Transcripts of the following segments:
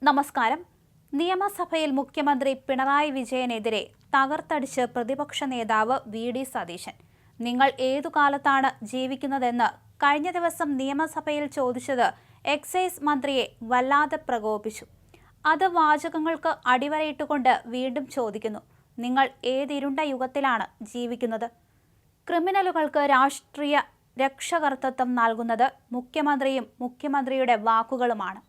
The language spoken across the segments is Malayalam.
നമസ്കാരം. നിയമസഭയിൽ മുഖ്യമന്ത്രി പിണറായി വിജയനെതിരെ തകർത്തടിച്ച് പ്രതിപക്ഷ നേതാവ് വി.ഡി. സതീശൻ. നിങ്ങൾ ഏതു കാലത്താണ് ജീവിക്കുന്നതെന്ന് കഴിഞ്ഞ ദിവസം നിയമസഭയിൽ ചോദിച്ചത് എക്സൈസ് മന്ത്രിയെ വല്ലാതെ പ്രകോപിപ്പിച്ചു. അത് വാചകങ്ങൾക്ക് അടിവരയിട്ടുകൊണ്ട് വീണ്ടും ചോദിക്കുന്നു, നിങ്ങൾ ഏതിരുണ്ട യുഗത്തിലാണ് ജീവിക്കുന്നത്? ക്രിമിനലുകൾക്ക് രാഷ്ട്രീയ രക്ഷകർതൃത്വം നൽകുന്നത് മുഖ്യമന്ത്രിയും മുഖ്യമന്ത്രിയുടെ വാക്കുകളുമാണ്.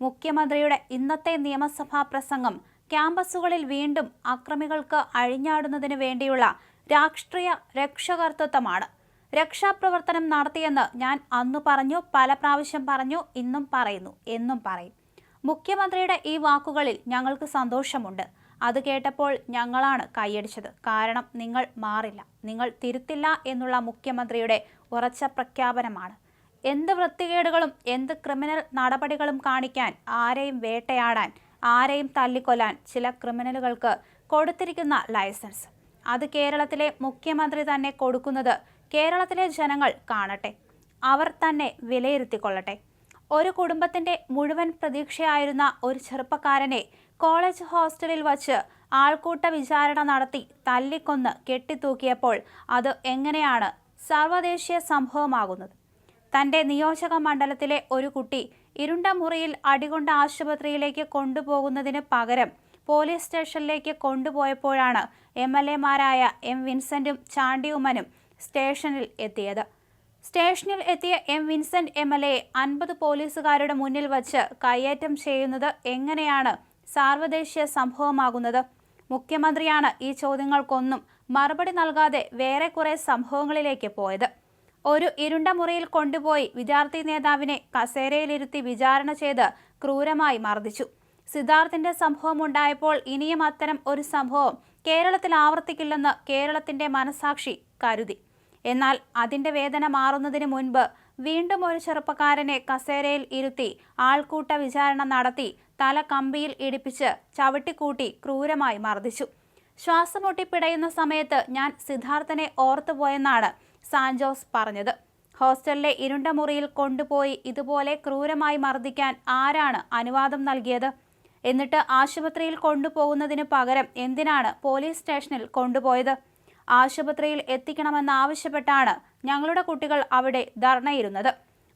മുഖ്യമന്ത്രിയുടെ ഇന്നത്തെ നിയമസഭാ പ്രസംഗം ക്യാമ്പസുകളിൽ വീണ്ടും അക്രമികൾക്ക് അഴിഞ്ഞാടുന്നതിന് വേണ്ടിയുള്ള രാഷ്ട്രീയ രക്ഷകർതൃത്വമാണ്. രക്ഷാപ്രവർത്തനം നടത്തിയെന്ന് ഞാൻ അന്നു പറഞ്ഞു, പല പ്രാവശ്യം പറഞ്ഞു, ഇന്നും പറയുന്നു, എന്നും പറയും. മുഖ്യമന്ത്രിയുടെ ഈ വാക്കുകളിൽ ഞങ്ങൾക്ക് സന്തോഷമുണ്ട്. അത് കേട്ടപ്പോൾ ഞങ്ങളാണ് കൈയടിച്ചത്. കാരണം നിങ്ങൾ മാറില്ല, നിങ്ങൾ തിരുത്തില്ല എന്നുള്ള മുഖ്യമന്ത്രിയുടെ ഉറച്ച പ്രഖ്യാപനമാണ്. എന്ത് വൃത്തികേടുകളും എന്ത് ക്രിമിനൽ നടപടികളും കാണിക്കാൻ, ആരെയും വേട്ടയാടാൻ, ആരെയും തല്ലിക്കൊല്ലാൻ ചില ക്രിമിനലുകൾക്ക് കൊടുത്തിരിക്കുന്ന ലൈസൻസ്, അത് കേരളത്തിലെ മുഖ്യമന്ത്രി തന്നെ കൊടുക്കുന്നത് കേരളത്തിലെ ജനങ്ങൾ കാണട്ടെ, അവർ തന്നെ വിലയിരുത്തിക്കൊള്ളട്ടെ. ഒരു കുടുംബത്തിന്റെ മുഴുവൻ പ്രതീക്ഷയായിരുന്ന ഒരു ചെറുപ്പക്കാരനെ കോളേജ് ഹോസ്റ്റലിൽ വച്ച് ആൾക്കൂട്ട വിചാരണ നടത്തി തല്ലിക്കൊന്ന് കെട്ടിത്തൂക്കിയപ്പോൾ അത് എങ്ങനെയാണ് സർവ്വദേശീയ സംഭവമാകുന്നത്? തൻ്റെ നിയോജക മണ്ഡലത്തിലെ ഒരു കുട്ടി ഇരുണ്ട മുറിയിൽ അടികൊണ്ട ആശുപത്രിയിലേക്ക് കൊണ്ടുപോകുന്നതിന് പകരം പോലീസ് സ്റ്റേഷനിലേക്ക് കൊണ്ടുപോയപ്പോഴാണ് MLA-മാരായ എം വിൻസെന്റും ചാണ്ടി ഉമ്മനും സ്റ്റേഷനിൽ എത്തിയത്. സ്റ്റേഷനിൽ എത്തിയ എം വിൻസെന്റ് MLA 50 പോലീസുകാരുടെ മുന്നിൽ വച്ച് കയ്യേറ്റം ചെയ്യുന്നത് എങ്ങനെയാണ് സാർവദേശീയ സംഭവമാകുന്നത്? മുഖ്യമന്ത്രിയാണ് ഈ ചോദ്യങ്ങൾക്കൊന്നും മറുപടി നൽകാതെ വേറെ കുറെ സംഭവങ്ങളിലേക്ക് പോയത്. ഒരു ഇരുണ്ട മുറിയിൽ കൊണ്ടുപോയി വിദ്യാർത്ഥി നേതാവിനെ കസേരയിലിരുത്തി വിചാരണ ചെയ്ത് ക്രൂരമായി മർദ്ദിച്ചു. സിദ്ധാർത്ഥിന്റെ സംഭവം ഉണ്ടായപ്പോൾ ഇനിയും അത്തരം ഒരു സംഭവം കേരളത്തിൽ ആവർത്തിക്കില്ലെന്ന് കേരളത്തിന്റെ മനസാക്ഷി കരുതി. എന്നാൽ അതിന്റെ വേദന മാറുന്നതിന് മുൻപ് വീണ്ടും ഒരു ചെറുപ്പക്കാരനെ കസേരയിൽ ഇരുത്തി ആൾക്കൂട്ട വിചാരണ നടത്തി തല കമ്പിയിൽ ഇടിപ്പിച്ച് ചവിട്ടിക്കൂട്ടി ക്രൂരമായി മർദ്ദിച്ചു. ശ്വാസമുട്ടി പിടയുന്ന സമയത്ത് ഞാൻ സിദ്ധാർത്ഥനെ ഓർത്തുപോയെന്നാണ് സാൻജോസ് പറഞ്ഞത്. ഹോസ്റ്റലിലെ ഇരുണ്ട മുറിയിൽ കൊണ്ടുപോയി ഇതുപോലെ ക്രൂരമായി മർദ്ദിക്കാൻ ആരാണ് അനുവാദം നൽകിയത്? എന്നിട്ട് ആശുപത്രിയിൽ കൊണ്ടുപോകുന്നതിന് പകരം എന്തിനാണ് പോലീസ് സ്റ്റേഷനിൽ കൊണ്ടുപോയത്? ആശുപത്രിയിൽ എത്തിക്കണമെന്നാവശ്യപ്പെട്ടാണ് ഞങ്ങളുടെ കുട്ടികൾ അവിടെ ധർണയിരുന്നത്.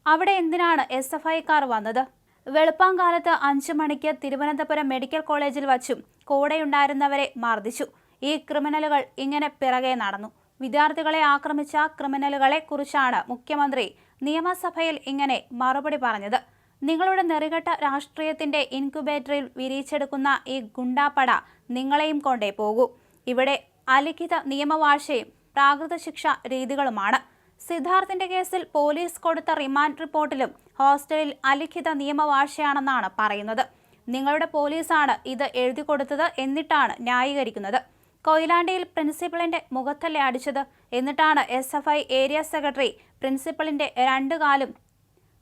അവിടെ എന്തിനാണ് SFI-ക്കാർ വന്നത്? വെളുപ്പാങ്കാലത്ത് 5 മണിക്ക് തിരുവനന്തപുരം മെഡിക്കൽ കോളേജിൽ വച്ചും കൂടെയുണ്ടായിരുന്നവരെ മർദ്ദിച്ചു. ഈ ക്രിമിനലുകൾ ഇങ്ങനെ പിറകെ നടന്നു. വിദ്യാർത്ഥികളെ ആക്രമിച്ച ക്രിമിനലുകളെ കുറിച്ചാണ് മുഖ്യമന്ത്രി നിയമസഭയിൽ ഇങ്ങനെ മറുപടി പറഞ്ഞത്. നിങ്ങളുടെ നെറികെട്ട രാഷ്ട്രീയത്തിന്റെ ഇൻക്യുബേറ്ററിൽ വിരിച്ചെടുക്കുന്ന ഈ ഗുണ്ടാപ്പട നിങ്ങളെയും കൊണ്ടേ പോകൂ. ഇവിടെ അലിഖിത നിയമവാഴ്ചയും പ്രാകൃത ശിക്ഷാ രീതികളുമാണ്. സിദ്ധാർത്ഥിന്റെ കേസിൽ പോലീസ് കൊടുത്ത റിമാൻഡ് റിപ്പോർട്ടിലും ഹോസ്റ്റലിൽ അലിഖിത നിയമവാഴ്ചയാണെന്നാണ് പറയുന്നത്. നിങ്ങളുടെ പോലീസാണ് ഇത് എഴുതി കൊടുത്തത് എന്നിട്ടാണ് ന്യായീകരിക്കുന്നത്. കൊയിലാണ്ടിയിൽ പ്രിൻസിപ്പലിന്റെ മുഖത്തല്ലേ അടിച്ചത്? എന്നിട്ടാണ് SFI ഏരിയ സെക്രട്ടറി പ്രിൻസിപ്പലിന്റെ 2 കാലും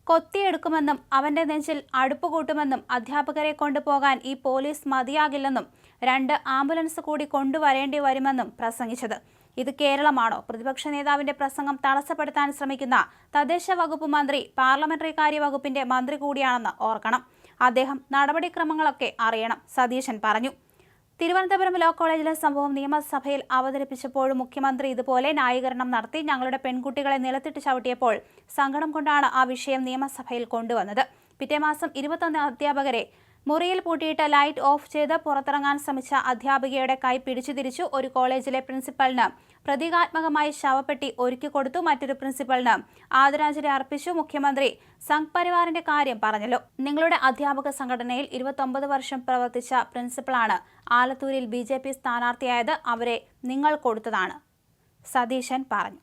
കൊത്തിയെടുക്കുമെന്നും അവന്റെ നെഞ്ചിൽ അടുപ്പുകൂട്ടുമെന്നും അധ്യാപകരെ കൊണ്ടുപോകാൻ ഈ പോലീസ് മതിയാകില്ലെന്നും 2 ആംബുലൻസ് കൂടി കൊണ്ടുവരേണ്ടി വരുമെന്നും പ്രസംഗിച്ചത്. ഇത് കേരളമാണോ? പ്രതിപക്ഷ നേതാവിന്റെ പ്രസംഗം തടസ്സപ്പെടുത്താൻ ശ്രമിക്കുന്ന തദ്ദേശ വകുപ്പ് മന്ത്രി പാർലമെന്ററി കാര്യ വകുപ്പിന്റെ മന്ത്രി കൂടിയാണെന്ന് ഓർക്കണം. അദ്ദേഹം നടപടിക്രമങ്ങളൊക്കെ അറിയണം, സതീശൻ പറഞ്ഞു. തിരുവനന്തപുരം ലോ കോളേജിലെ സംഭവം നിയമസഭയിൽ അവതരിപ്പിച്ചപ്പോഴും മുഖ്യമന്ത്രി ഇതുപോലെ ന്യായീകരണം നടത്തി. ഞങ്ങളുടെ പെൺകുട്ടികളെ നിലത്തിട്ട് ചവിട്ടിയപ്പോൾ സങ്കടം കൊണ്ടാണ് ആ വിഷയം നിയമസഭയിൽ കൊണ്ടുവന്നത്. പിറ്റേ മാസം 21 അധ്യാപകരെ മുറിയിൽ പൂട്ടിയിട്ട് ലൈറ്റ് ഓഫ് ചെയ്ത് പുറത്തിറങ്ങാൻ ശ്രമിച്ച അധ്യാപികയുടെ കൈ പിടിച്ചു തിരിച്ചു. ഒരു കോളേജിലെ പ്രിൻസിപ്പലിന് പ്രതീകാത്മകമായി ശവപ്പെട്ടി ഒരുക്കി കൊടുത്തു. മറ്റൊരു പ്രിൻസിപ്പലിന് ആദരാഞ്ജലി അർപ്പിച്ചു. മുഖ്യമന്ത്രി സംഘ് പരിവാറിന്റെ കാര്യം പറഞ്ഞല്ലോ. നിങ്ങളുടെ അധ്യാപക സംഘടനയിൽ 29 വർഷം പ്രവർത്തിച്ച പ്രിൻസിപ്പളാണ് ആലത്തൂരിൽ BJP സ്ഥാനാർത്ഥിയായത്. അവരെ നിങ്ങൾ കൊടുത്തതാണ്, സതീശൻ പറഞ്ഞു.